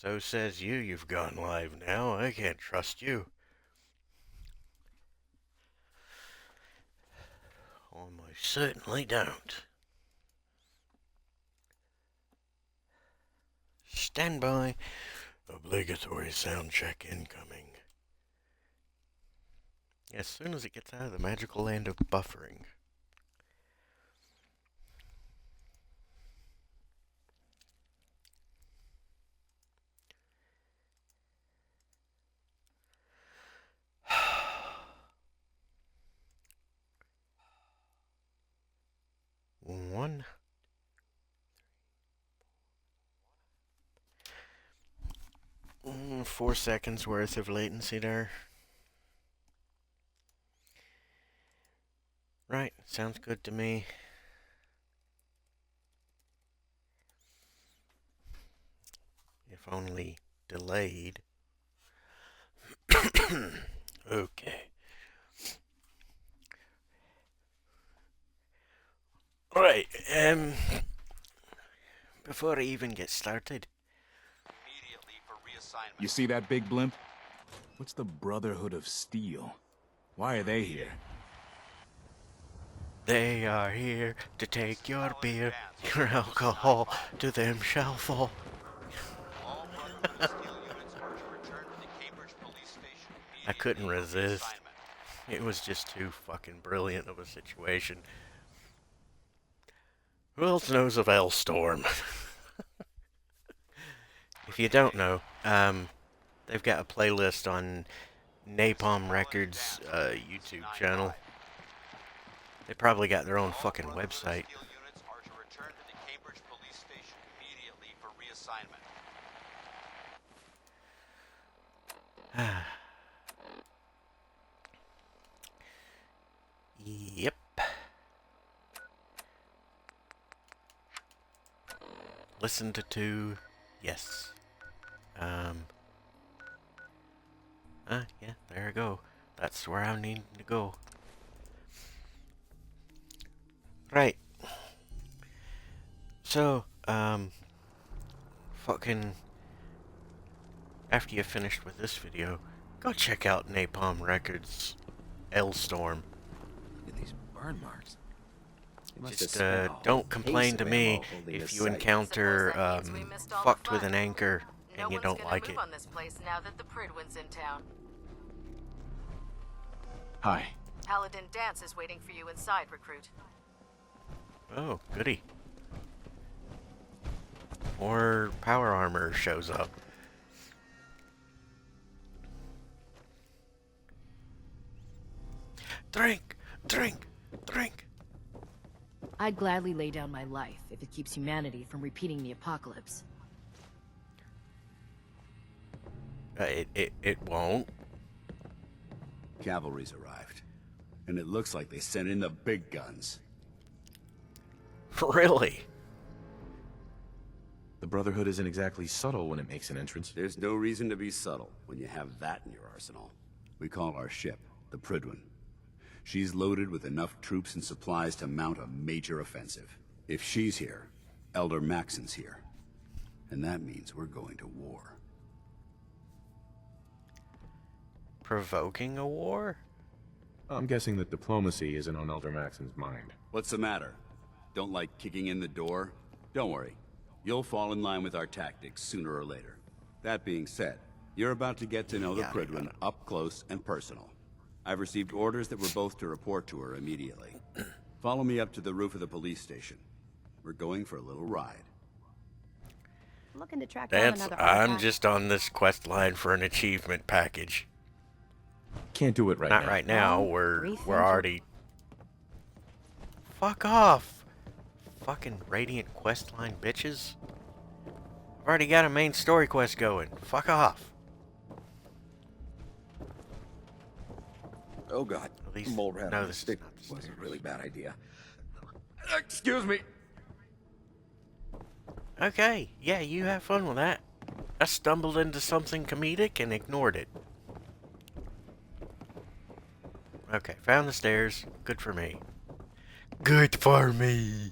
So says you. You've gone live now. I can't trust you. Almost certainly don't. Stand by. Obligatory sound check incoming. As soon as it gets out of the magical land of buffering. One. 4 seconds worth of latency there. Right, sounds good to me. If only delayed. Okay. Right, before I even get started. You see that big blimp? What's the Brotherhood of Steel? Why are they here? They are here to take your beer, your alcohol, to them shall fall. I couldn't resist. It was just too fucking brilliant of a situation. Who else knows of L-Storm? If you don't know, they've got a playlist on Napalm Records' YouTube channel. They probably got their own fucking website. Yep. Listen to yes. Yeah, there I go. That's where I need to go. Right. So, fucking, after you're finished with this video, go check out Napalm Records' L-Storm. Look at these burn marks. Just, don't complain to me if you encounter, fucked with an anchor and you don't like it. On this place now that the Pridwin's in town. Hi. Paladin Dance is waiting for you inside, recruit. Oh, goody. More power armor shows up. Drink! Drink! Drink! I'd gladly lay down my life if it keeps humanity from repeating the apocalypse. It won't. Cavalry's arrived, and it looks like they sent in the big guns. Really? The Brotherhood isn't exactly subtle when it makes an entrance. There's no reason to be subtle when you have that in your arsenal. We call our ship the Pridwin. She's loaded with enough troops and supplies to mount a major offensive. If she's here, Elder Maxon's here. And that means we're going to war. Provoking a war? I'm guessing that diplomacy isn't on Elder Maxon's mind. What's the matter? Don't like kicking in the door? Don't worry. You'll fall in line with our tactics sooner or later. That being said, you're about to get to know the Pridwin up close and personal. I've received orders that we're both to report to her immediately. Follow me up to the roof of the police station. We're going for a little ride. Looking to track down Dance, another I'm artifact. just on this quest line for an achievement package. Can't do it right Not now. right now, Well, we're rethink already... Fuck off! Fucking Radiant questline bitches. I've already got a main story quest going. Fuck off. Oh god, At least, mole rat no, on a this is stick not the was a stairs. really bad idea. Excuse me. Okay, yeah, you have fun with that. I stumbled into something comedic and ignored it. Okay, found the stairs. Good for me. Good for me!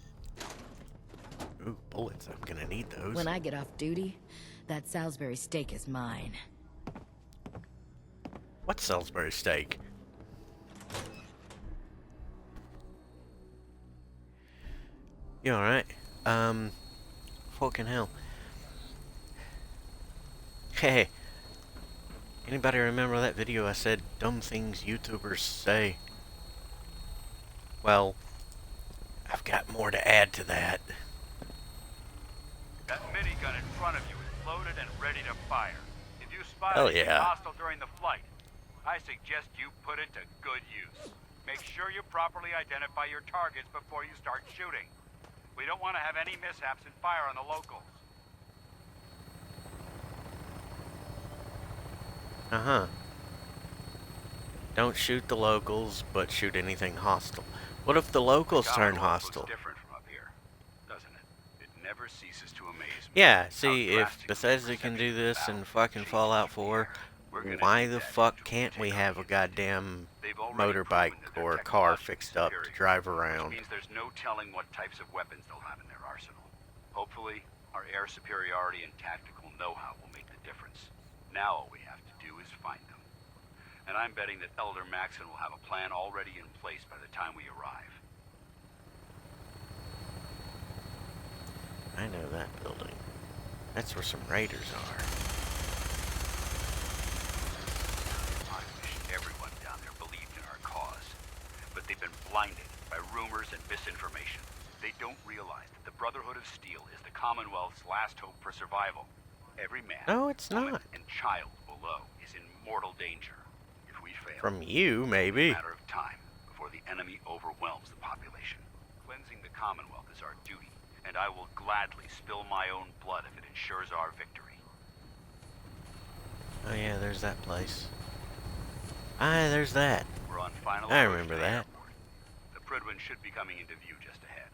Ooh, bullets. I'm gonna need those. When I get off duty, That Salisbury steak is mine. What Salisbury steak? You alright? Fucking hell. Hey, anybody remember that video I said dumb things YouTubers say? Well, I've got more to add to that. That minigun in front of you is loaded and ready to fire. If you spot Hell anything yeah. hostile during the flight, I suggest you put it to good use. Make sure you properly identify your targets before you start shooting. We don't want to have any mishaps and fire on the locals. Uh-huh. Don't shoot the locals, but shoot anything hostile. What if the locals turn hostile? Looks different from up here, doesn't it? It never ceases to amaze me. Yeah, how see, if drastically Bethesda can do perception of this battle in fucking changes Fallout from 4, here. We're gonna why need the that fuck until we can't we take have on a goddamn They've already motorbike proven that they're or a car technologically fixed up to superior, drive which around? means there's no telling what types of weapons they'll have in their arsenal. Hopefully, our air superiority and tactical know-how will make the difference. Now all we have to do is find them. And I'm betting that Elder Maxon will have a plan already in place by the time we arrive. I know that building. That's where some raiders are. I wish everyone down there believed in our cause. But they've been blinded by rumors and misinformation. They don't realize that the Brotherhood of Steel is the Commonwealth's last hope for survival. Every man, No, it's woman, not. and child below is in mortal danger. If we fail, From you, it's maybe. a matter of time before the enemy overwhelms the population. Cleansing the Commonwealth is our duty, and I will gladly spill my own blood if it ensures our victory. Oh yeah, there's that place. Ah, there's that. We're on final I approach remember to the that. airport. The Pridwin should be coming into view just ahead.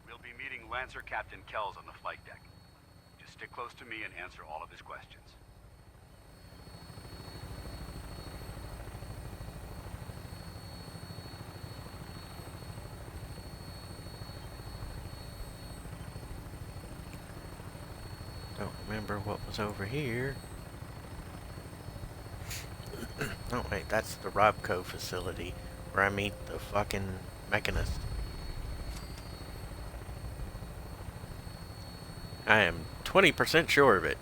We'll be meeting Lancer Captain Kells on the flight deck. Just stick close to me and answer all of his questions. Don't remember what was over here. Oh wait, that's the Robco facility where I meet the fucking mechanist. I am 20% sure of it.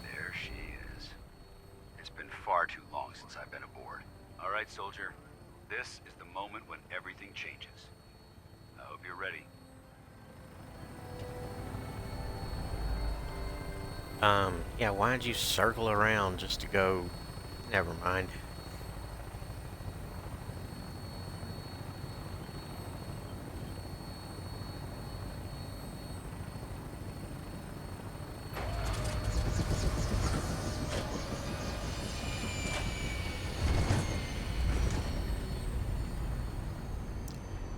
There she is. It's been far too long since I've been aboard. All right, soldier. This is the moment when everything changes. I hope you're ready. Yeah, why'd you circle around just to go? Never mind.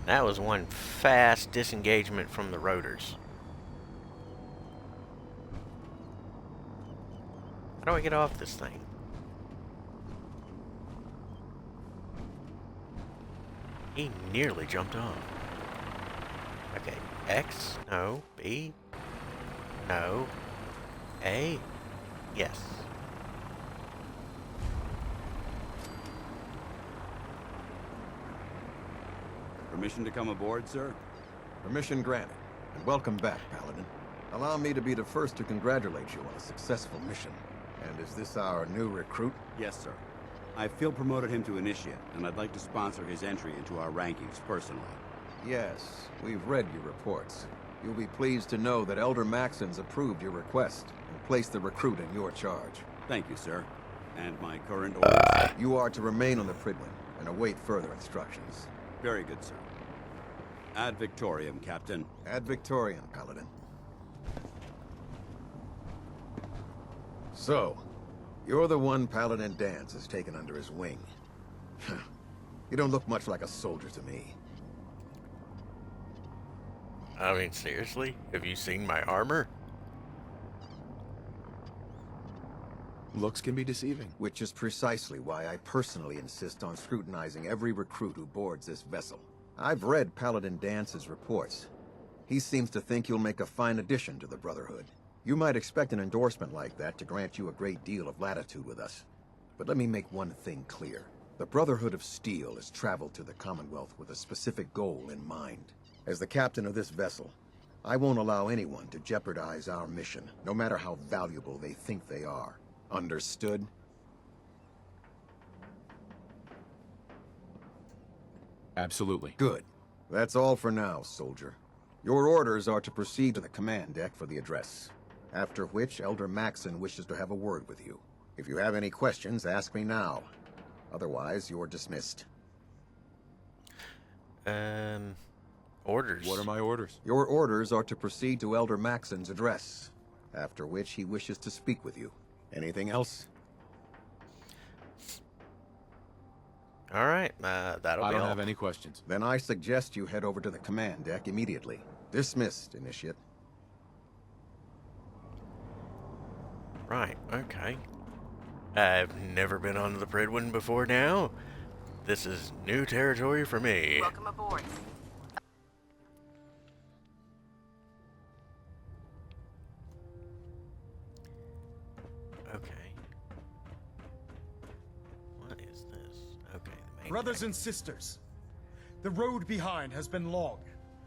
That was one fast disengagement from the rotors. How do I get off this thing? He nearly jumped off. Okay, X, no, B, no, A, yes. Permission to come aboard, sir? Permission granted. And welcome back, Paladin. Allow me to be the first to congratulate you on a successful mission. And is this our new recruit? Yes, sir. I field promoted him to initiate, and I'd like to sponsor his entry into our rankings personally. Yes, we've read your reports. You'll be pleased to know that Elder Maxon's approved your request and placed the recruit in your charge. Thank you, sir. And my current orders? You are to remain on the Pridwin and await further instructions. Very good, sir. Ad Victoriam, Captain. Ad Victoriam, Paladin. So, you're the one Paladin Danse has taken under his wing. You don't look much like a soldier to me. I mean, seriously? Have you seen my armor? Looks can be deceiving. Which is precisely why I personally insist on scrutinizing every recruit who boards this vessel. I've read Paladin Dance's reports. He seems to think you'll make a fine addition to the Brotherhood. You might expect an endorsement like that to grant you a great deal of latitude with us. But let me make one thing clear. The Brotherhood of Steel has traveled to the Commonwealth with a specific goal in mind. As the captain of this vessel, I won't allow anyone to jeopardize our mission, no matter how valuable they think they are. Understood? Absolutely. Good. That's all for now, soldier. Your orders are to proceed to the command deck for the address. After which, Elder Maxon wishes to have a word with you. If you have any questions, ask me now. Otherwise, you're dismissed. Orders. What are my orders? Your orders are to proceed to Elder Maxon's address. After which, he wishes to speak with you. Anything else? Alright, that'll I be don't all. have any questions. Then I suggest you head over to the command deck immediately. Dismissed, Initiate. Right, okay. I've never been on the Pridwin before now. This is new territory for me. Welcome aboard. Okay. What is this? Okay, the main Brothers deck. and sisters, the road behind has been long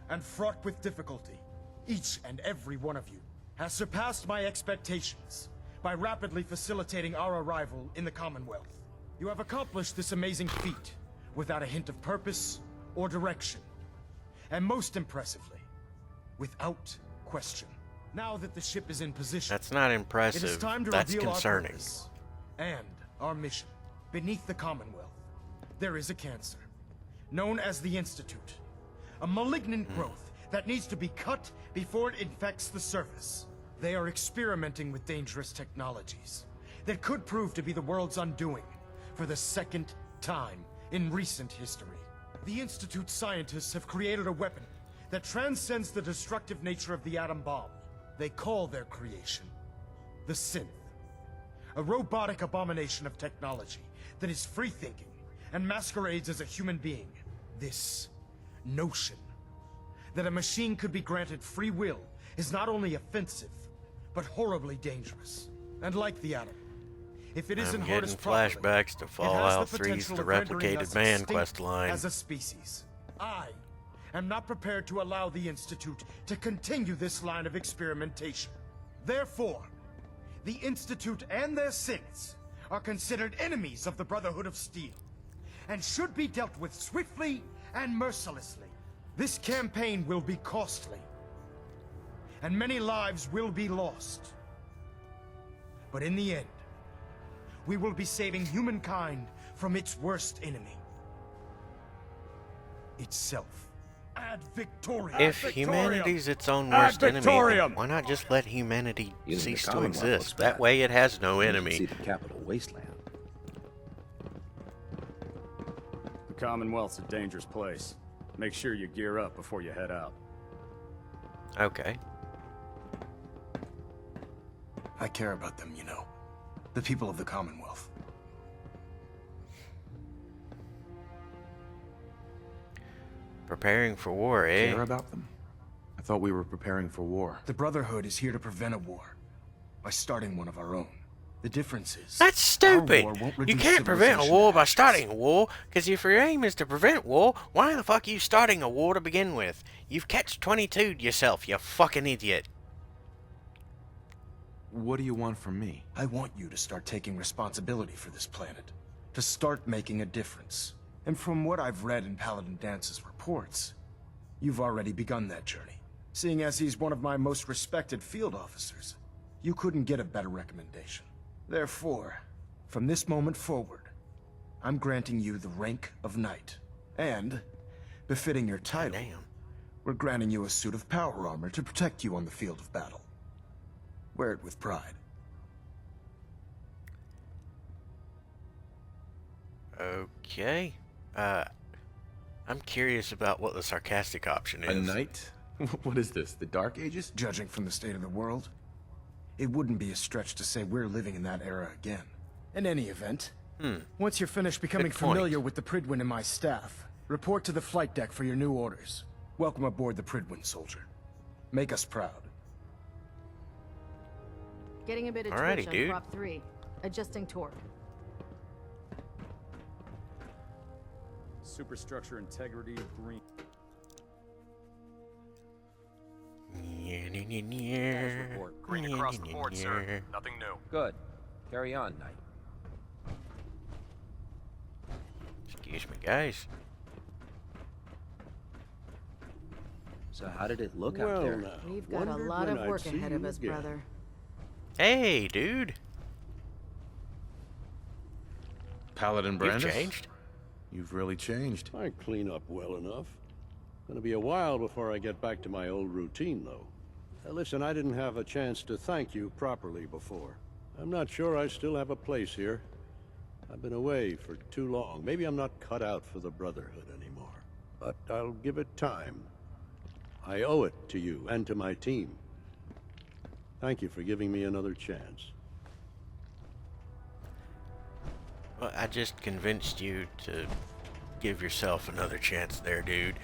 and fraught with difficulty. Each and every one of you has surpassed my expectations by rapidly facilitating our arrival in the Commonwealth. You have accomplished this amazing feat without a hint of purpose or direction. And most impressively, without question. Now that the ship is in position, That's not it impressive. is time to That's reveal concerning. our purpose and our mission. Beneath the Commonwealth, there is a cancer, known as the Institute. A malignant growth that needs to be cut before it infects the surface. They are experimenting with dangerous technologies that could prove to be the world's undoing for the second time in recent history. The Institute scientists have created a weapon that transcends the destructive nature of the atom bomb. They call their creation the Synth, a robotic abomination of technology that is free-thinking and masquerades as a human being. This notion that a machine could be granted free will is not only offensive, but horribly dangerous. And like the atom, if it isn't I'm harnessed getting properly, flashbacks to it has Fallout the 3's potential The of rendering Replicated us Man extinct quest line. as a species. I am not prepared to allow the Institute to continue this line of experimentation. Therefore, the Institute and their synths are considered enemies of the Brotherhood of Steel, and should be dealt with swiftly and mercilessly. This campaign will be costly, and many lives will be lost. But in the end, we will be saving humankind from its worst enemy. Itself. Ad Victoriam. If humanity's its own worst enemy, then why not just let humanity Using the cease to Commonwealth looks exist? That bad. way it has no See enemy. the capital wasteland. The Commonwealth's a dangerous place. Make sure you gear up before you head out. Okay. I care about them, you know. The people of the Commonwealth. Preparing for war, eh? Care about them? I thought we were preparing for war. The Brotherhood is here to prevent a war by starting one of our own. The difference is That's our stupid! war won't You reduce can't prevent a civilization war to by ashes. starting a war, because if your aim is to prevent war, why the fuck are you starting a war to begin with? You've catch-22'd yourself, you fucking idiot. What do you want from me? I want you to start taking responsibility for this planet. To start making a difference. And from what I've read in Paladin Dance's reports, you've already begun that journey. Seeing as he's one of my most respected field officers, you couldn't get a better recommendation. Therefore, from this moment forward, I'm granting you the rank of Knight. And, befitting your title, Damn. we're granting you a suit of power armor to protect you on the field of battle. Wear it with pride. Okay. I'm curious about what the sarcastic option is. A knight What is this, the Dark Ages? Judging from the state of the world, it wouldn't be a stretch to say we're living in that era again. In any event, once you're finished becoming familiar with the Pridwin and my staff, report to the flight deck for your new orders. Welcome aboard the Pridwin, soldier. Make us proud. Getting a bit of Alrighty, twitch on dude. prop 3. Adjusting torque. Superstructure integrity green. Report. Green across the board, sir. Nothing new. Good. Carry on, Knight. Excuse me, guys. So how did it look out there? We've got a lot of work ahead of us, brother. Hey, dude. Paladin Brandis? You've changed. You've really changed. I clean up well enough. Gonna be a while before I get back to my old routine, though. Listen, I didn't have a chance to thank you properly before. I'm not sure I still have a place here. I've been away for too long. Maybe I'm not cut out for the Brotherhood anymore. But I'll give it time. I owe it to you and to my team. Thank you for giving me another chance. Well, I just convinced you to give yourself another chance there, dude.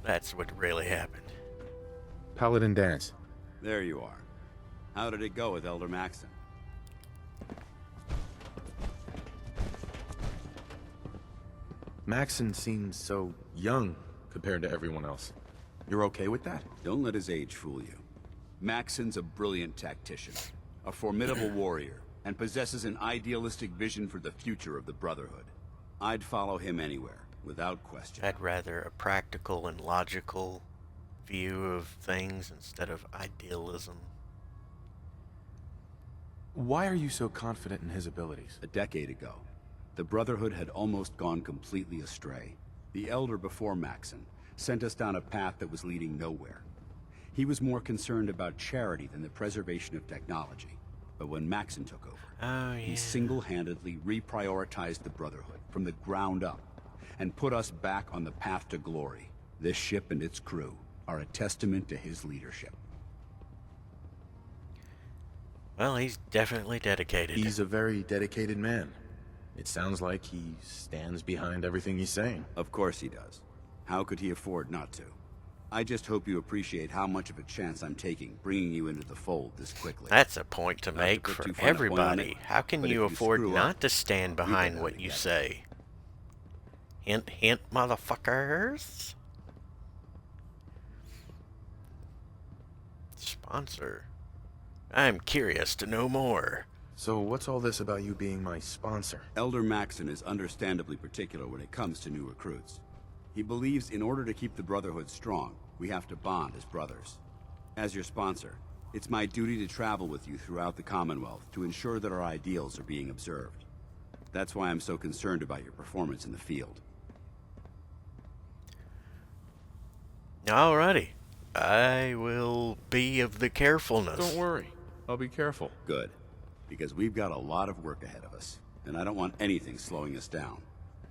That's what really happened. Paladin Dance. There you are. How did it go with Elder Maxon? Maxon seems so young compared to everyone else. You're okay with that? Don't let his age fool you. Maxon's a brilliant tactician, a formidable warrior, and possesses an idealistic vision for the future of the Brotherhood. I'd follow him anywhere, without question. I'd rather a practical and logical view of things instead of idealism. Why are you so confident in his abilities? A decade ago, the Brotherhood had almost gone completely astray. The Elder before Maxon sent us down a path that was leading nowhere. He was more concerned about charity than the preservation of technology. But when Maxon took over, he single-handedly reprioritized the Brotherhood from the ground up and put us back on the path to glory. This ship and its crew are a testament to his leadership. Well, he's definitely dedicated. He's a very dedicated man. It sounds like he stands behind everything he's saying. Of course he does. How could he afford not to? I just hope you appreciate how much of a chance I'm taking, bringing you into the fold this quickly. That's a point to make for everybody. How can you afford not to stand behind what you say? Hint, hint, motherfuckers. Sponsor. I'm curious to know more. So what's all this about you being my sponsor? Elder Maxon is understandably particular when it comes to new recruits. He believes in order to keep the Brotherhood strong, we have to bond as brothers. As your sponsor, it's my duty to travel with you throughout the Commonwealth to ensure that our ideals are being observed. That's why I'm so concerned about your performance in the field. Alrighty. I will be of the carefulness. Don't worry. I'll be careful. Good. Because we've got a lot of work ahead of us, and I don't want anything slowing us down.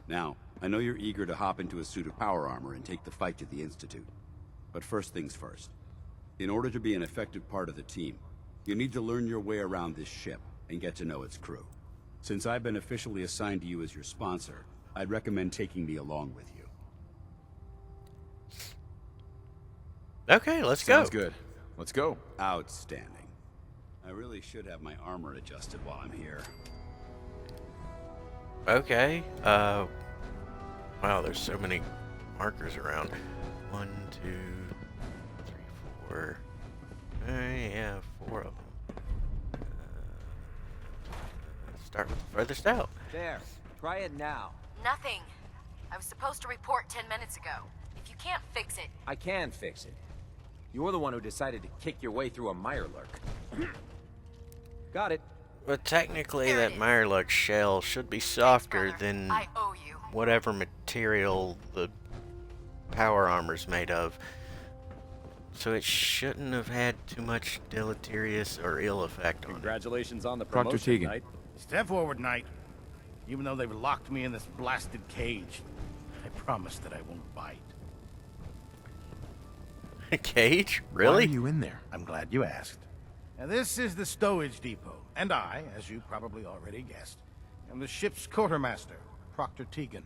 Now, I know you're eager to hop into a suit of power armor and take the fight to the Institute. But first things first. In order to be an effective part of the team, you need to learn your way around this ship and get to know its crew. Since I've been officially assigned to you as your sponsor, I'd recommend taking me along with you. Okay, let's go. Sounds good. Let's go. Outstanding. I really should have my armor adjusted while I'm here. Okay, wow, there's so many markers around. 1, 2, 3, 4. Yeah, 4 of them. Start with the furthest out. There. Try it now. Nothing. I was supposed to report 10 minutes ago. If you can't fix it... I can fix it. You're the one who decided to kick your way through a Mirelurk. Got it. But technically that Mirelurk shell should be softer than I owe you. whatever material the power armor's made of. So it shouldn't have had too much deleterious or ill effect on it. Congratulations on the Proctor promotion, Teagan. Knight. Step forward, Knight. Even though they've locked me in this blasted cage, I promise that I won't bite. Cage? Why Really? are you in there? I'm glad you asked. Now, this is the stowage depot, and I, as you probably already guessed, am the ship's quartermaster, Proctor Tegan.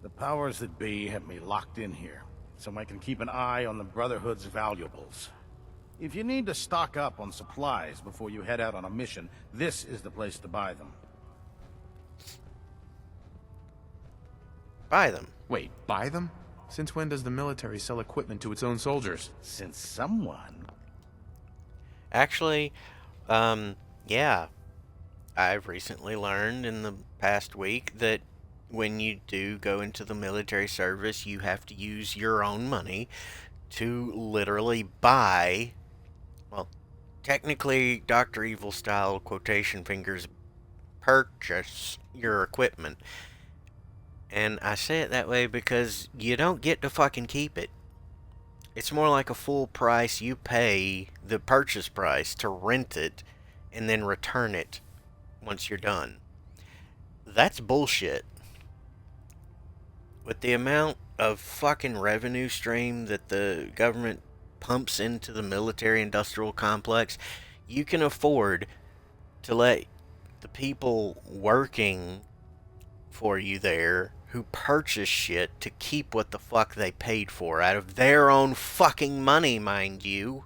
The powers that be have me locked in here, so I can keep an eye on the Brotherhood's valuables. If you need to stock up on supplies before you head out on a mission, this is the place to buy them. Buy them. Wait, buy them? Since when does the military sell equipment to its own soldiers? Since someone... Actually, yeah. I've recently learned in the past week that when you do go into the military service, you have to use your own money to literally buy, well, technically Dr. Evil style quotation fingers, purchase your equipment. And I say it that way because you don't get to fucking keep it. It's more like a full price. You pay the purchase price to rent it and then return it once you're done. That's bullshit. With the amount of fucking revenue stream that the government pumps into the military industrial complex, you can afford to let the people working for you there who purchase shit to keep what the fuck they paid for out of their own fucking money, mind you.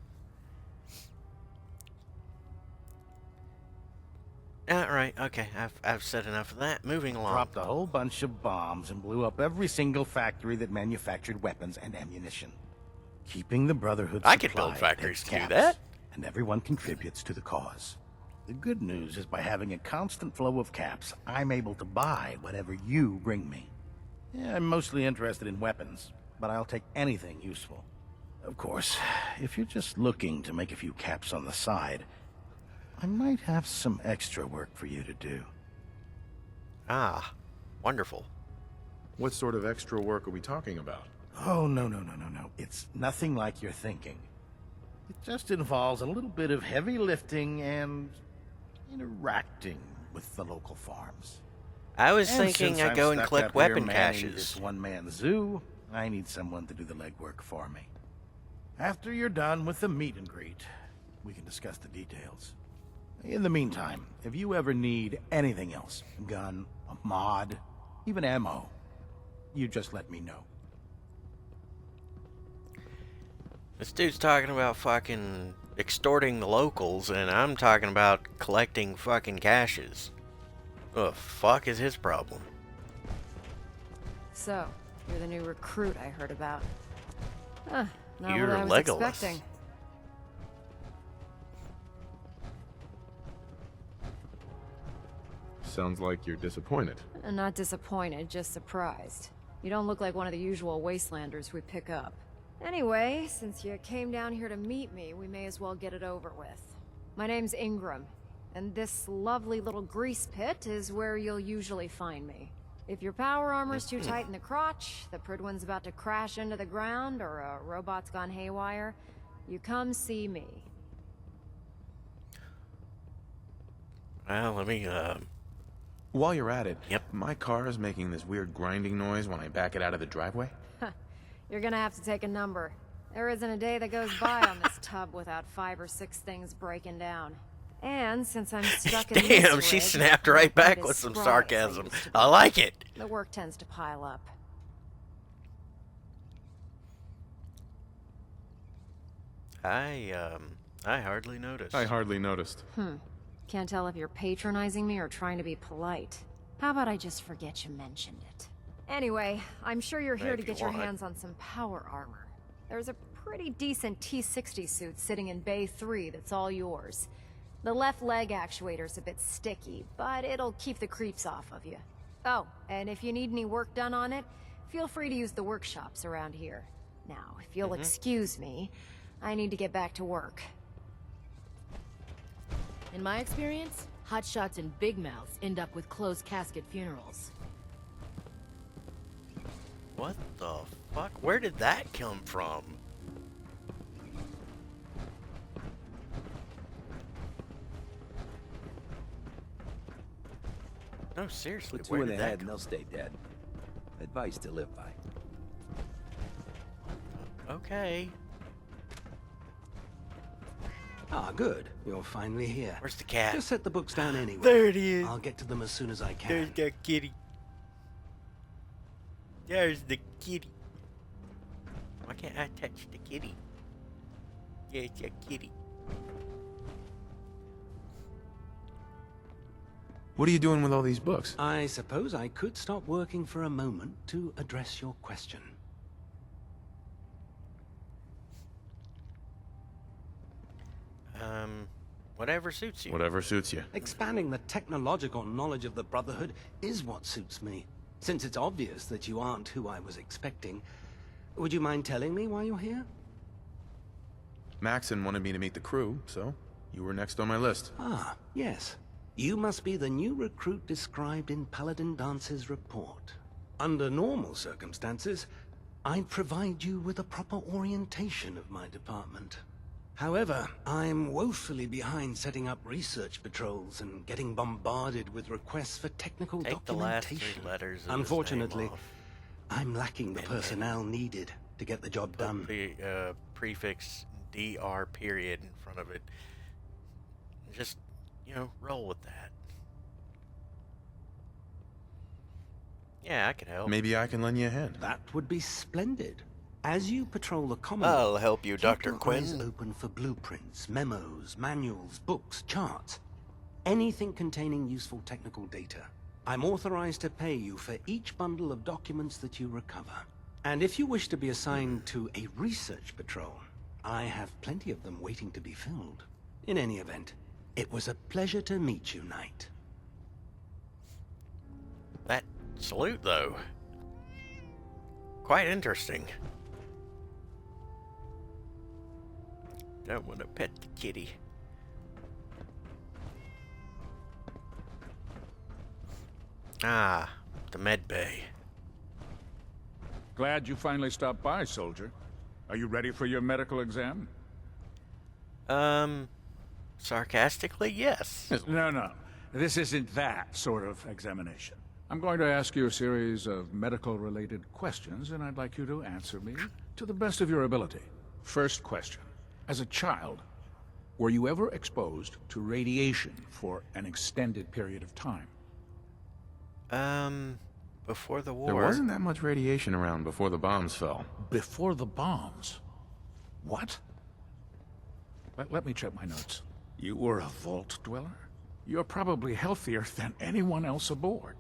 Alright, okay, I've said enough of that. Moving along. Dropped a whole bunch of bombs and blew up every single factory that manufactured weapons and ammunition. Keeping the Brotherhood I could build supplied factories at to do caps, that. and everyone contributes to the cause. The good news is by having a constant flow of caps, I'm able to buy whatever you bring me. Yeah, I'm mostly interested in weapons, but I'll take anything useful. Of course, if you're just looking to make a few caps on the side, I might have some extra work for you to do. Ah, wonderful. What sort of extra work are we talking about? Oh, no. It's nothing like you're thinking. It just involves a little bit of heavy lifting and interacting with the local farms. I was And thinking since I'd I'm go and stuck collect out here weapon manning caches. This one-man zoo, I need someone to do the legwork for me. After you're done with the meet and greet, we can discuss the details. In the meantime, if you ever need anything else, a gun, a mod, even ammo, you just let me know. This dude's talking about fucking extorting the locals, and I'm talking about collecting fucking caches. The fuck is his problem? So, you're the new recruit I heard about. Huh, not You're what I was Legolas. expecting. Sounds like you're disappointed. Not disappointed, just surprised. You don't look like one of the usual wastelanders we pick up. Anyway, since you came down here to meet me, we may as well get it over with. My name's Ingram, and this lovely little grease pit is where you'll usually find me. If your power armor's too tight in the crotch, the Pridwin's about to crash into the ground, or a robot's gone haywire, you come see me. Well, let me, While you're at it, Yep. my car is making this weird grinding noise when I back it out of the driveway. You're gonna have to take a number. There isn't a day that goes by on this tub without 5 or 6 things breaking down. And since I'm stuck in this damn, she rig, snapped I'm right not back as with some spry as sarcasm. used to be. I like it. The work tends to pile up. I hardly noticed. I hardly noticed. Can't tell if you're patronizing me or trying to be polite. How about I just forget you mentioned it? Anyway, I'm sure you're here If to you get your want. hands on some power armor. There's a pretty decent T-60 suit sitting in Bay 3 that's all yours. The left leg actuator's a bit sticky, but it'll keep the creeps off of you. Oh, and if you need any work done on it, feel free to use the workshops around here. Now, if you'll excuse me, I need to get back to work. In my experience, hotshots and big mouths end up with closed casket funerals. What the fuck? Where did that come from? No, seriously, Put two where in did the that head come and they'll stay dead. Advice to live by. Okay. Ah, good. You're finally here. Where's the cat? Just set the books down anyway. There it is. I'll get to them as soon as I can. There's that kitty. There's the kitty. Why can't I touch the kitty? Yeah, it's a kitty. What are you doing with all these books? I suppose I could stop working for a moment to address your question. Whatever suits you. Whatever suits you. Expanding the technological knowledge of the Brotherhood is what suits me. Since it's obvious that you aren't who I was expecting, would you mind telling me why you're here? Maxon wanted me to meet the crew, so you were next on my list. Ah, yes. You must be the new recruit described in Paladin Dance's report. Under normal circumstances, I'd provide you with a proper orientation of my department. However, I'm woefully behind setting up research patrols and getting bombarded with requests for technical Take the last documentation. 3 letters of Unfortunately, his name off. I'm lacking the personnel needed to get the job done. Put the prefix DR period in front of it. Just, you know, roll with that. Yeah, I could help. Maybe I can lend you a hand. That would be splendid. As you patrol the Commonwealth, I'll help you, Dr. keep your eyes Quinn. open for blueprints, memos, manuals, books, charts. Anything containing useful technical data. I'm authorized to pay you for each bundle of documents that you recover. And if you wish to be assigned to a research patrol, I have plenty of them waiting to be filled. In any event, it was a pleasure to meet you, Knight. That salute, though. Quite interesting. Don't want to pet the kitty. Ah, the med bay. Glad you finally stopped by, soldier. Are you ready for your medical exam? Sarcastically, yes. No. This isn't that sort of examination. I'm going to ask you a series of medical-related questions, and I'd like you to answer me to the best of your ability. First question. As a child, were you ever exposed to radiation for an extended period of time? Before the war. There wasn't that much radiation around before the bombs fell. Before the bombs? What? Let me check my notes. You were a vault dweller? You're probably healthier than anyone else aboard.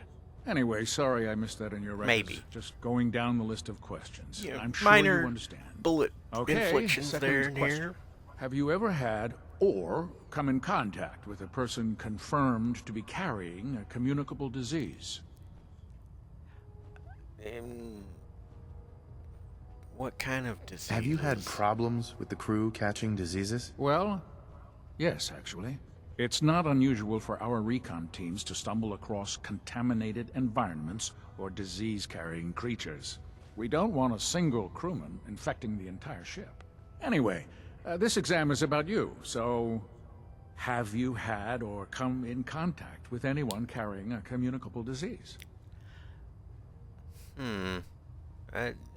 Anyway, sorry I missed that in your records. Maybe. Just going down the list of questions. Yeah, I'm sure minor you understand. bullet Okay, inflictions second there and question. here. Have you ever had or come in contact with a person confirmed to be carrying a communicable disease? What kind of disease? Have you had problems with the crew catching diseases? Well, yes, actually. It's not unusual for our recon teams to stumble across contaminated environments or disease-carrying creatures. We don't want a single crewman infecting the entire ship. Anyway, this exam is about you, so have you had or come in contact with anyone carrying a communicable disease?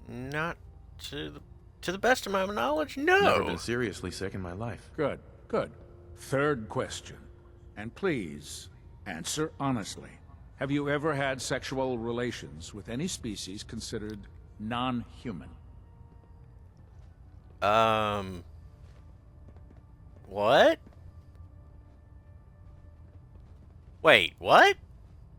Not to the best of my knowledge, no. Never been seriously sick in my life. Good, good. Third question, and please answer honestly. Have you ever had sexual relations with any species considered non-human? What? Wait, what?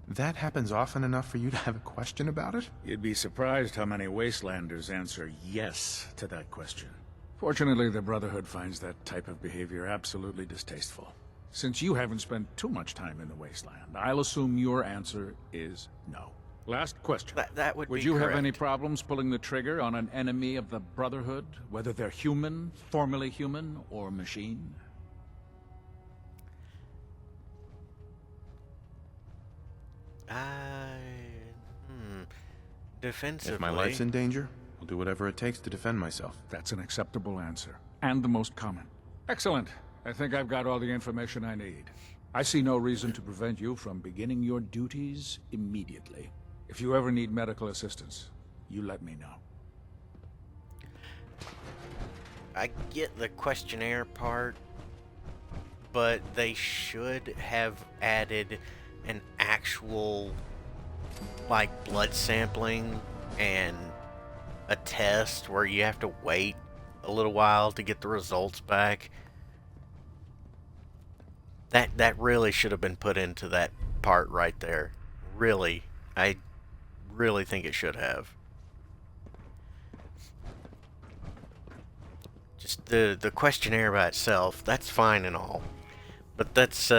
That happens often enough for you to have a question about it? You'd be surprised how many Wastelanders answer yes to that question. Fortunately, the Brotherhood finds that type of behavior absolutely distasteful. Since you haven't spent too much time in the Wasteland, I'll assume your answer is no. Last question. That would be Would you have any correct. problems pulling the trigger on an enemy of the Brotherhood, whether they're human, formerly human, or machine? Defensively. If my life's in danger, I'll do whatever it takes to defend myself. That's an acceptable answer, and the most common. Excellent. I think I've got all the information I need. I see no reason to prevent you from beginning your duties immediately. If you ever need medical assistance, you let me know. I get the questionnaire part, but they should have added an actual, like, blood sampling and a test where you have to wait a little while to get the results back. That really should have been put into that part right there. Really. I really think it should have. Just the questionnaire by itself, that's fine and all. But that's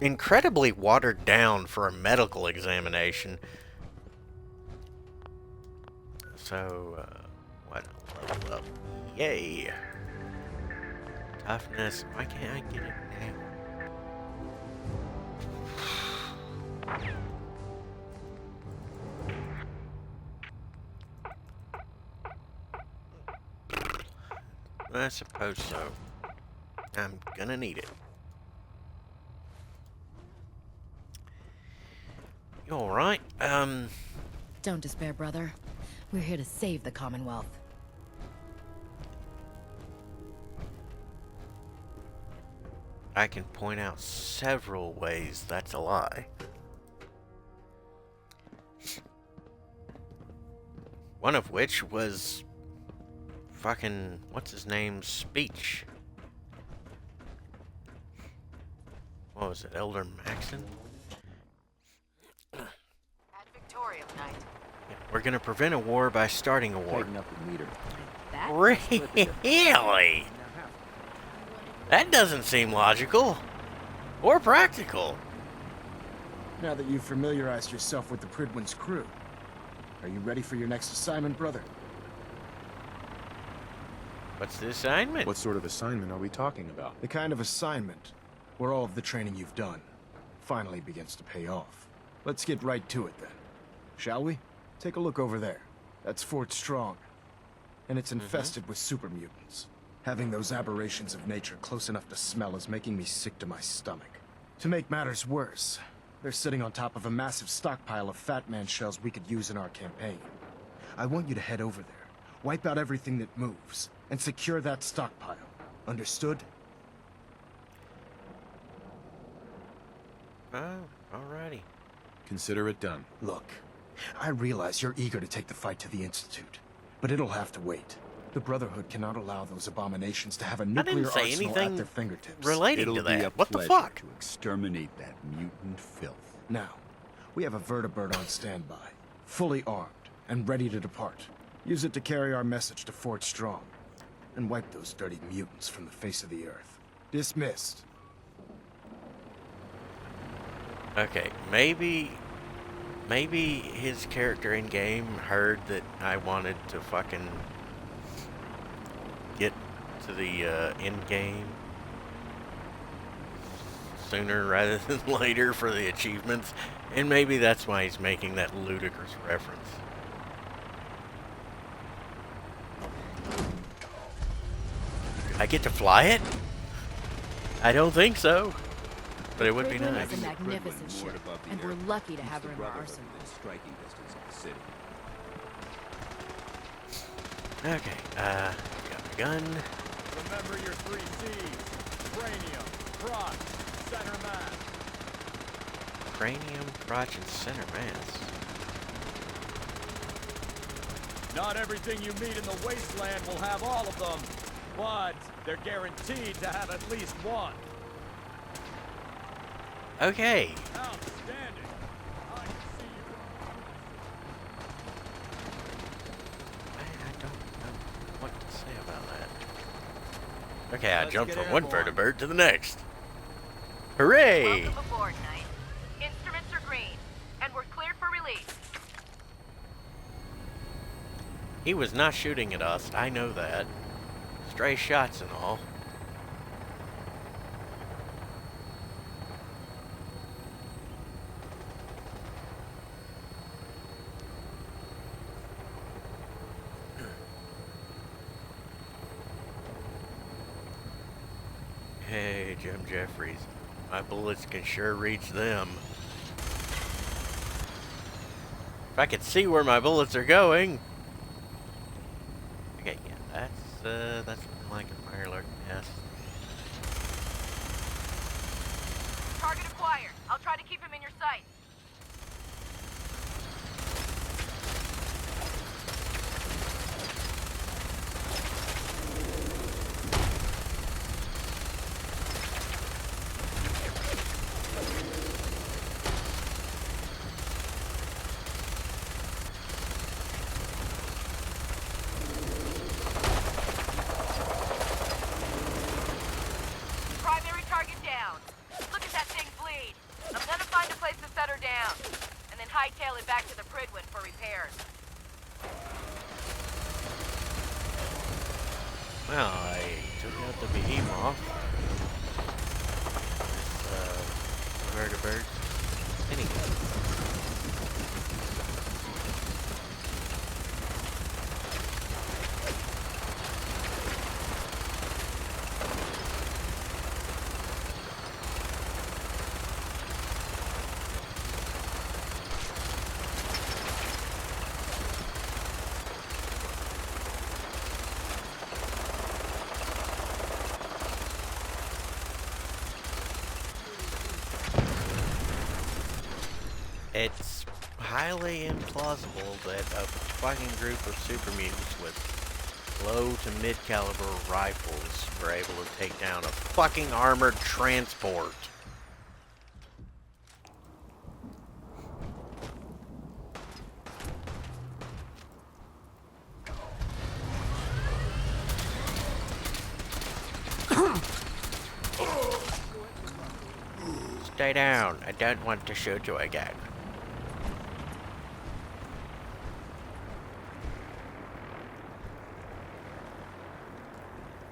incredibly watered down for a medical examination. So, what? Level up. Yay. Toughness. Why can't I get it now? I suppose so. I'm gonna need it. You alright? Don't despair, brother. We're here to save the Commonwealth. I can point out several ways that's a lie. One of which was fucking, what's his name's speech. What was it, Elder Maxon? At Victoria tonight. Yeah, we're gonna prevent a war by starting a war. Tighten up the meter. Really? That doesn't seem logical. Or practical. Now that you've familiarized yourself with the Pridwin's crew, are you ready for your next assignment, brother? What's the assignment? What sort of assignment are we talking about? The kind of assignment where all of the training you've done finally begins to pay off. Let's get right to it then. Shall we? Take a look over there. That's Fort Strong. And it's infested with super mutants. Having those aberrations of nature close enough to smell is making me sick to my stomach. To make matters worse, they're sitting on top of a massive stockpile of Fat Man shells we could use in our campaign. I want you to head over there, wipe out everything that moves, and secure that stockpile. Understood? Oh, alrighty. Consider it done. Look, I realize you're eager to take the fight to the Institute, but it'll have to wait. The Brotherhood cannot allow those abominations to have a nuclear arsenal at their fingertips. Relating to that. What the pleasure fuck? to exterminate that mutant filth. Now, we have a vertibird on standby, fully armed and ready to depart. Use it to carry our message to Fort Strong, and wipe those dirty mutants from the face of the earth. Dismissed. Okay, maybe his character in game heard that I wanted to fucking get to the end game sooner rather than later for the achievements, and maybe that's why he's making that ludicrous reference. I get to fly it? I don't think so. But it would be Pridwin nice. is a magnificent ship, and we're lucky to have her in our arsenal. Striking distance of the city. Okay, got my gun. Remember your 3 C's. Cranium, crotch, center mass. Cranium, crotch, and center mass. Not everything you meet in the wasteland will have all of them, but they're guaranteed to have at least one. Okay. Outstanding. I can see you. I don't know what to say about that. Okay, I Let's jumped get from one airborne. vertebrate to the next. Hooray! Welcome aboard, Knight. Instruments are green, and we're cleared for release. He was not shooting at us, I know that. Stray shots and all. Hey, Jim Jeffries. My bullets can sure reach them. If I could see where my bullets are going. Okay, yeah, that's looking like a Mirelurk nest. fire. I'll try to keep him in your sight. Primary target down. Look at that thing bleed. I'm gonna find a place to set her down, and then hightail it back to the Pridwin for repairs. Well, I took out the behemoth. Vertebrates. Anyway. It's highly implausible that a fucking group of super mutants with low to mid caliber rifles were able to take down a fucking armored transport. Stay down. I don't want to shoot you again.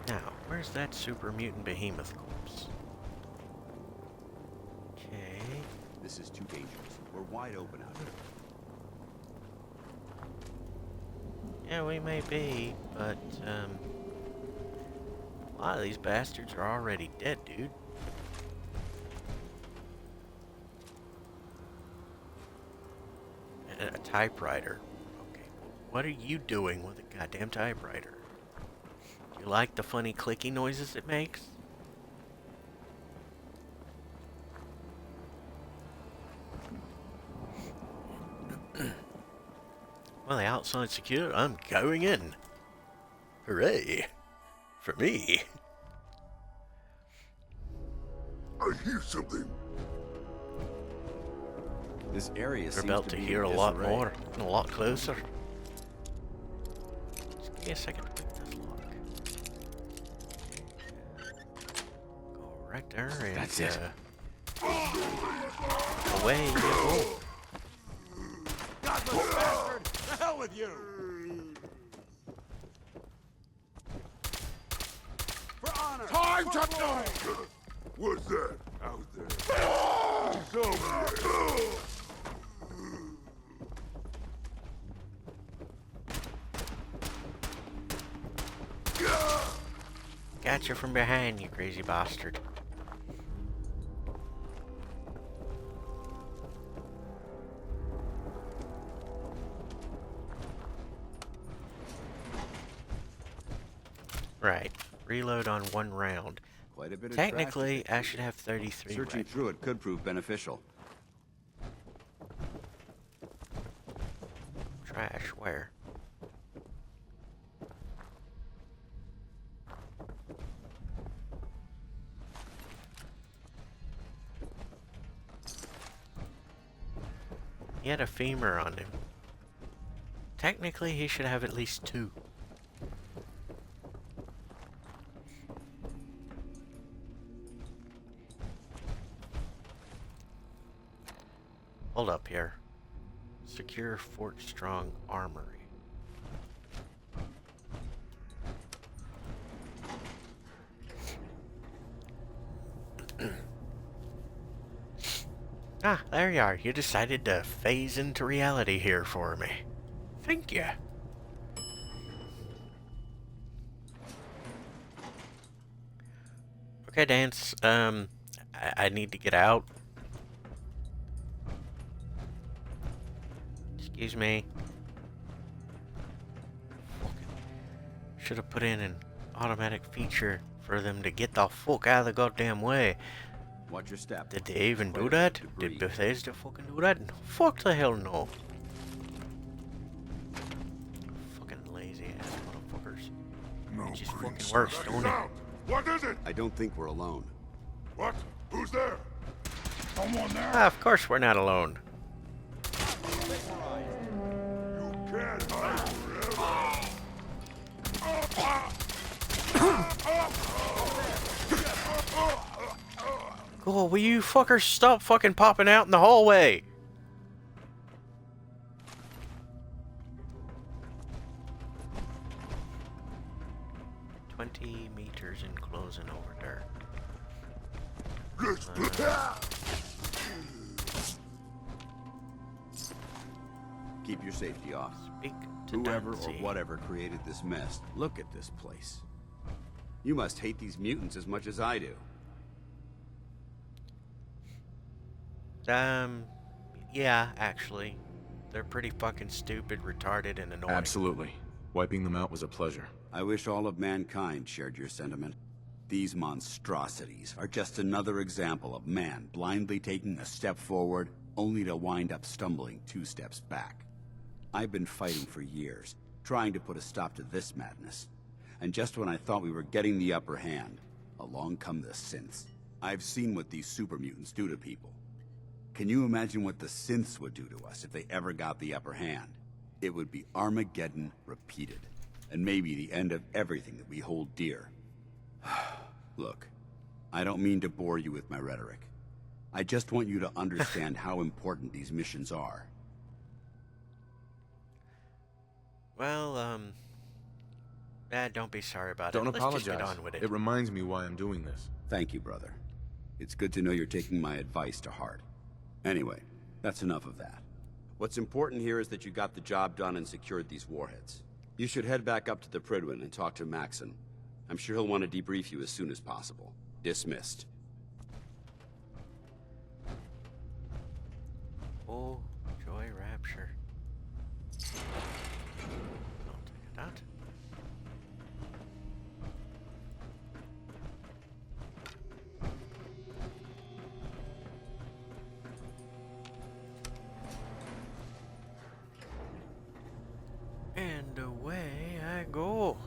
Now, where's that super mutant behemoth corpse? Okay. This is too dangerous. We're wide open out here. Yeah, we may be, but, a lot of these bastards are already dead, dude. And a typewriter. Okay, what are you doing with a goddamn typewriter? Do you like the funny clicky noises it makes? Well, the outside's secure. I'm going in. Hooray. For me. I hear something. This area We're seems about to be hear a in lot disarray. more and a lot closer. Just give me a second to pick this lock. Go right there and That's it. Away you go. Godless bastard! The hell with you! For honor! Time to die! What's that out there? He's over there. Got you from behind, you crazy bastard. Right. Reload on 1 round. Quite a bit of Technically, traffic. I should have 33 Searching right. through it could prove beneficial. Trash, where? He had a femur on him. Technically, he should have at least 2. Hold up here. Secure Fort Strong Armory. Ah, there you are. You decided to phase into reality here for me. Thank you. Okay, Dance. I need to get out. Excuse me. Should have put in an automatic feature for them to get the fuck out of the goddamn way. Watch your step. Did they even do Quite a that? bit of Did debris. Bethesda fucking do that? No, fuck the hell no. Fucking lazy ass motherfuckers. No It just green fucking worse, stuff. don't it? What is it? I don't think we're alone. What? Who's there? Someone there? Ah, of course we're not alone. You can't hide forever. Oh, will you fuckers stop fucking popping out in the hallway? "20 meters and closing over there." Keep your safety off. Speak to Whoever or Dancy. whatever created this mess, look at this place. You must hate these mutants as much as I do. Yeah, actually. They're pretty fucking stupid, retarded, and annoying. Absolutely. Wiping them out was a pleasure. I wish all of mankind shared your sentiment. These monstrosities are just another example of man blindly taking a step forward, only to wind up stumbling 2 steps back. I've been fighting for years, trying to put a stop to this madness. And just when I thought we were getting the upper hand, along come the synths. I've seen what these super mutants do to people. Can you imagine what the synths would do to us if they ever got the upper hand? It would be Armageddon repeated, and maybe the end of everything that we hold dear. Look, I don't mean to bore you with my rhetoric. I just want you to understand how important these missions are. Well, don't be sorry about Don't it. Let's apologize. just get on with it. It reminds me why I'm doing this. Thank you, brother. It's good to know you're taking my advice to heart. Anyway, that's enough of that. What's important here is that you got the job done and secured these warheads. You should head back up to the Prydwen and talk to Maxon. I'm sure he'll want to debrief you as soon as possible. Dismissed. Oh, joy rapture. I'll take it out. And away I go.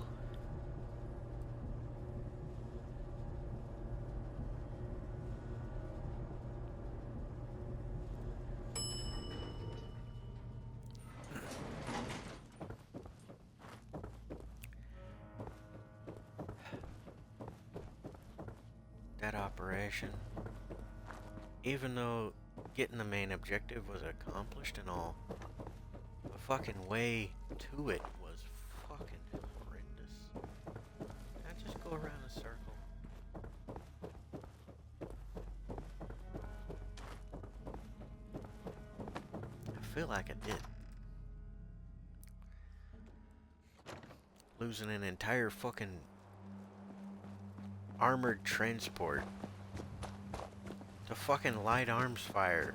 That operation, even though getting the main objective was accomplished and all, the fucking way to it was fucking horrendous. Can I just go around a circle? I feel like I did. Losing an entire fucking armored transport to fucking light arms fire.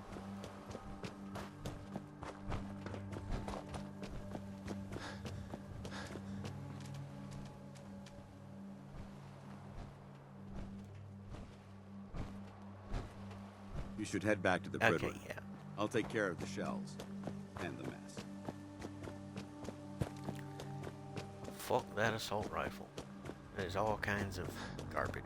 You should head back to the Okay, Prydwen. yeah. I'll take care of the shells and the mess. Fuck that assault rifle. There's all kinds of garbage.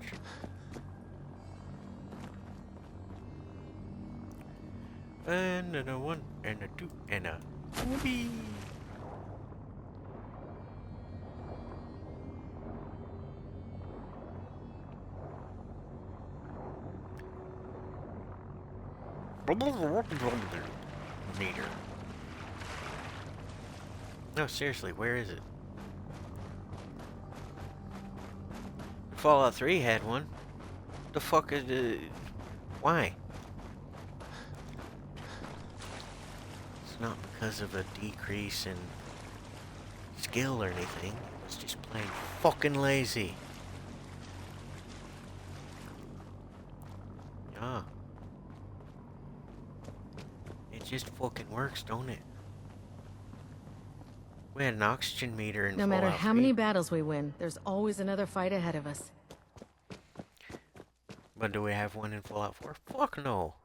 And a 1, and a 2, and a whoopee. Meter. No, seriously, where is it? Fallout 3 had one. The fuck is it? Why? It's not because of a decrease in skill or anything. It's just plain fucking lazy. Yeah. It just fucking works, don't it? We had an oxygen meter in No matter Fallout how 3. many battles we win, there's always another fight ahead of us. But do we have one in Fallout 4? Fuck no.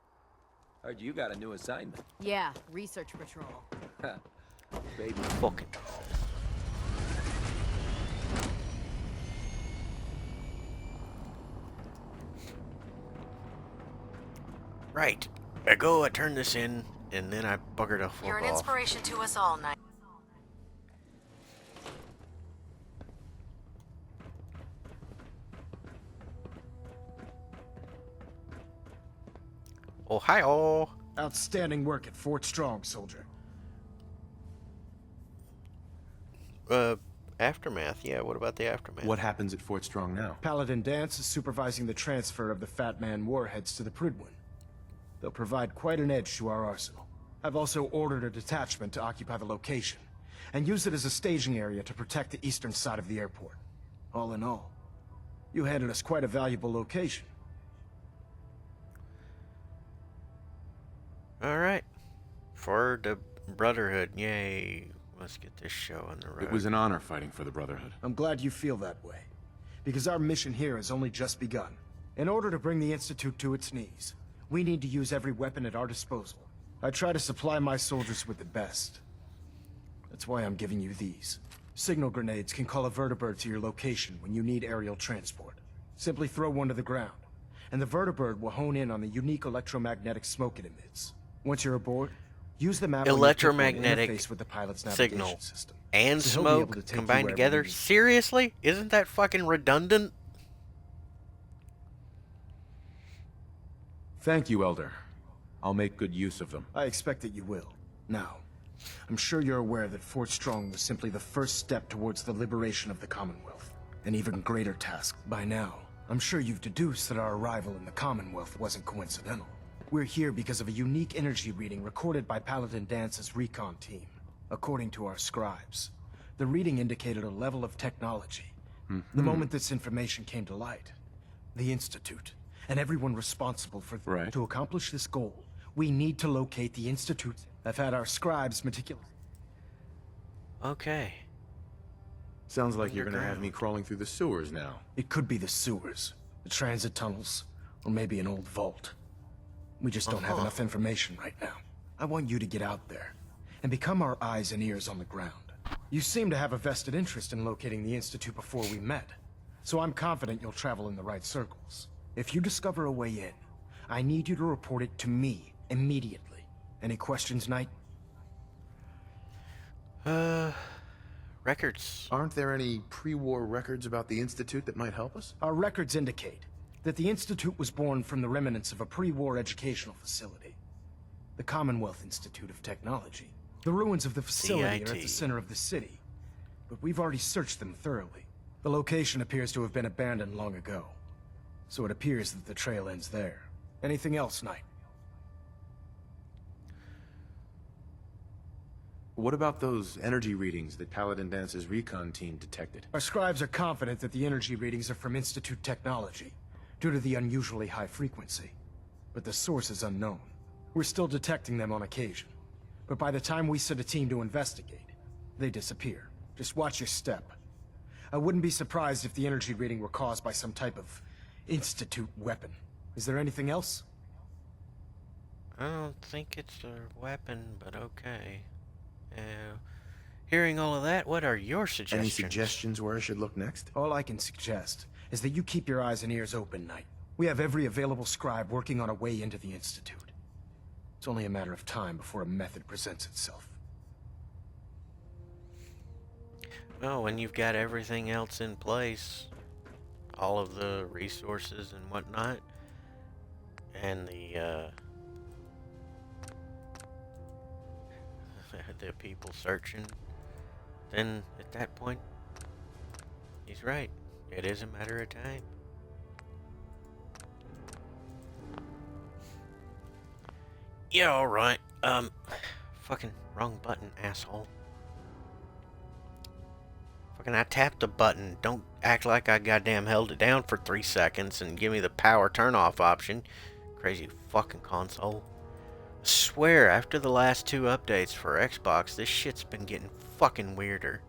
Heard you got a new assignment. Yeah, research patrol. Baby. Fucking. Right. I turn this in, and then I buggered a fuck You're an off. inspiration to us all, Knight. Ohio. Outstanding work at Fort Strong, soldier. Aftermath. Yeah, what about the Aftermath? What happens at Fort Strong now? Paladin Dance is supervising the transfer of the Fat Man warheads to the Prydwen. They'll provide quite an edge to our arsenal. I've also ordered a detachment to occupy the location, and use it as a staging area to protect the eastern side of the airport. All in all, you handed us quite a valuable location. Alright. For the Brotherhood. Yay. Let's get this show on the road. It was an honor fighting for the Brotherhood. I'm glad you feel that way, because our mission here has only just begun. In order to bring the Institute to its knees, we need to use every weapon at our disposal. I try to supply my soldiers with the best. That's why I'm giving you these. Signal grenades can call a vertibird to your location when you need aerial transport. Simply throw one to the ground, and the vertibird will hone in on the unique electromagnetic smoke it emits. Once you're aboard, use the map electromagnetic interface with the pilot's signal navigation system. and So he'll be able smoke to take you combined wherever together? you need. Seriously? Isn't that fucking redundant? Thank you, Elder. I'll make good use of them. I expect that you will. Now, I'm sure you're aware that Fort Strong was simply the first step towards the liberation of the Commonwealth. An even greater task. By now, I'm sure you've deduced that our arrival in the Commonwealth wasn't coincidental. We're here because of a unique energy reading recorded by Paladin Dance's recon team. According to our scribes, the reading indicated a level of technology. The moment this information came to light, the Institute, and everyone responsible for to accomplish this goal, we need to locate the Institute. I've had our scribes meticulous. Okay. Sounds like you're gonna have me crawling through the sewers now. It could be the sewers, the transit tunnels, or maybe an old vault. We just don't have enough information right now. I want you to get out there and become our eyes and ears on the ground. You seem to have a vested interest in locating the Institute before we met, so I'm confident you'll travel in the right circles. If you discover a way in, I need you to report it to me immediately. Any questions, Knight? Records. Aren't there any pre-war records about the Institute that might help us? Our records indicate that the Institute was born from the remnants of a pre-war educational facility, the Commonwealth Institute of Technology. The ruins of the facility are at the center of the city, but we've already searched them thoroughly. The location appears to have been abandoned long ago, so it appears that the trail ends there. Anything else, Knight? What about those energy readings that Paladin Dance's recon team detected? Our scribes are confident that the energy readings are from Institute technology, due to the unusually high frequency. But the source is unknown. We're still detecting them on occasion, but by the time we send a team to investigate, they disappear. Just watch your step. I wouldn't be surprised if the energy reading were caused by some type of Institute weapon. Is there anything else? I don't think it's a weapon, but okay. Hearing all of that, what are your suggestions? Any suggestions where I should look next? All I can suggest is that you keep your eyes and ears open, Knight. We have every available scribe working on a way into the Institute. It's only a matter of time before a method presents itself. Well, when you've got everything else in place, all of the resources and whatnot, and the people searching, then at that point, he's right. It is a matter of time. Yeah, alright. Fucking wrong button, asshole. Fucking I tapped the button. Don't act like I goddamn held it down for 3 seconds and give me the power turn off option. Crazy fucking console. I swear, after the last 2 updates for Xbox, this shit's been getting fucking weirder.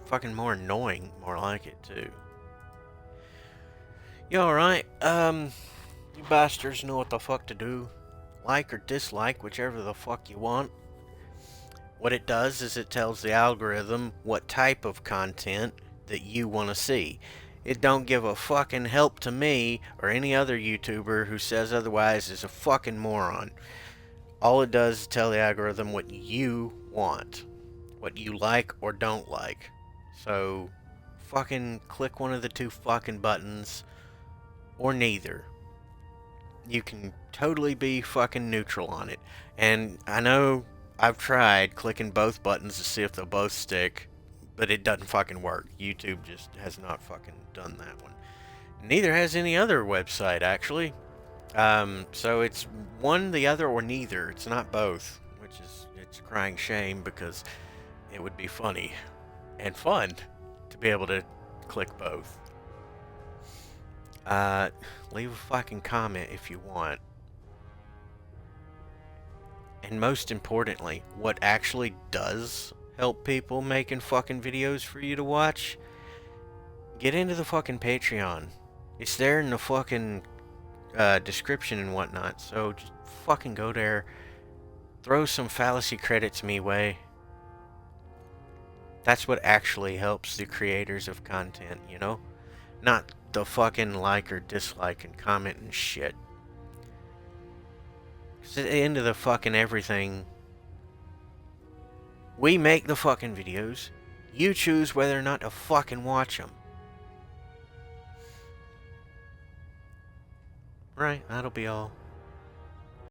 fucking more annoying, more like it too. You alright? You bastards know what the fuck to do. Like or dislike, whichever the fuck you want. What it does is it tells the algorithm what type of content that you want to see. It don't give a fucking help to me or any other YouTuber who says otherwise is a fucking moron. All it does is tell the algorithm what you want. What you like or don't like. So, fucking click one of the two fucking buttons. Or neither. You can totally be fucking neutral on it. And I know I've tried clicking both buttons to see if they'll both stick, but it doesn't fucking work. YouTube just has not fucking done that one. Neither has any other website, actually. So it's one, the other, or neither. It's not both, which is, it's a crying shame because it would be funny and fun to be able to click both. Leave a fucking comment if you want. And most importantly, what actually does help people making fucking videos for you to watch, get into the fucking Patreon. It's there in the fucking description and whatnot, so just fucking go there, throw some fallacy credits me way. That's what actually helps the creators of content, you know? Not the fucking like or dislike and comment and shit. 'Cause at the end of the fucking everything, we make the fucking videos. You choose whether or not to fucking watch them. Right, that'll be all.